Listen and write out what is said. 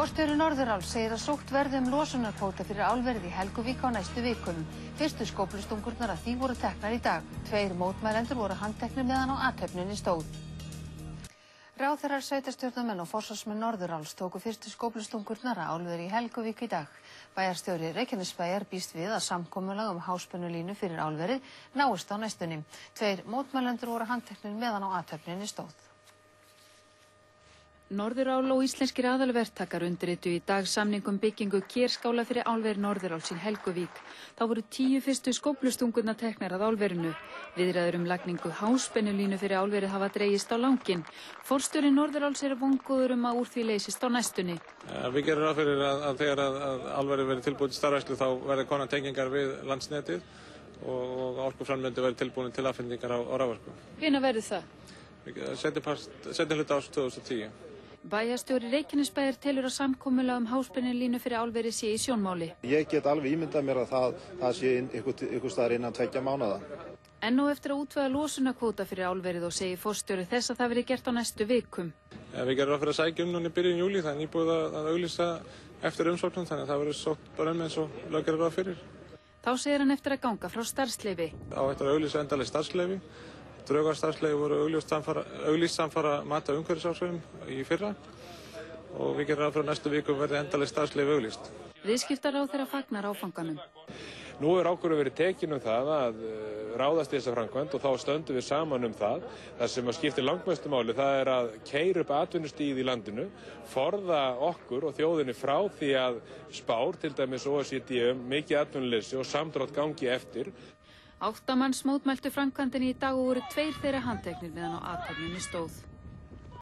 Forstjóri Norðuráls segir að sótt verði losunarkvóta fyrir álverið í Helguvík á næstu vikum. Fyrstu skóflustungurnar að því voru teknar í dag. 2 mótmælendur voru handteknir meðan á athöfninni stóð. Ráðherrar, sveitarstjórnarmenn og forsvarsmenn Norðuráls tóku fyrstu skóflustungurnar að álverið í Helguvík í dag. Bæjarstjóri Reykjanesbæjar býst við að samkomulag háspennulínu fyrir álverið náist á næstunni. 2 mótmælendur voru handteknir meðan á athöfninni stóð. Norðurál og íslenskir aðalverktakar undirrituðu í dag samning byggingu kerskála fyrir álver Norðuráls í Helguvík. Þá voru 10 fyrstu skóflustungurnar teknar að álverinu. Viðræður lagningu háspennulínu fyrir álverið hafa dregist á langinn. Forstjóri Norðuráls vongóður að úr því leysist á næstunni. Við gerum ráð fyrir að þegar álverið verði tilbúið til starfrækslu þá verði konar tengingar við landsnetið og orkuframleiðendur verði tilbúin til afhendingar á raforku. Hvenær verður það? Seinni hluta árs 2010. Bæjarstjóri Reykjanesbæjar telur að samkomulag háspennulínu fyrir álverið sé í sjónmáli. Ég get alveg ímyndað mér að það sé einhvers staðar innan 2 mánaða. Enn og eftir að útvega losunarkvóta fyrir álverið og segir forstjóri þess að það verði gert á næstu vikum. Við gerum ráð fyrir að sækja núna í byrjun júlí, það nýbúið að auglýsa eftir umsóknum, þannig að það verður sótt bara eins og lög gerir ráð fyrir. Þá segir hann eftir að ganga frá starfsleyfi. Á eftir að auglýsa endanleg starfsleyfi. Drög að starfsleyfi voru auglýst samfara mati á umhverfisáhrifum í fyrra og við gerum ráð fyrir að næstu viku verði endanleg starfsleyfi auglýst. Viðskiptaráðherra fagnar áfanganum. Nú ákvörðun verið tekin það að ráðast í þessa framkvæmd og þá stöndum við saman það. Það sem skiptir langmestu máli það að keyra upp atvinnustigið í landinu, forða okkur og þjóðinni frá því að spár, til dæmis OECD, mikið atvinnuleysi og samdrátt gangi eftir. 8 manns mótmæltu framkvæmdinni í dag og voru 2 þeirra handteknir meðan á athöfninni stóð.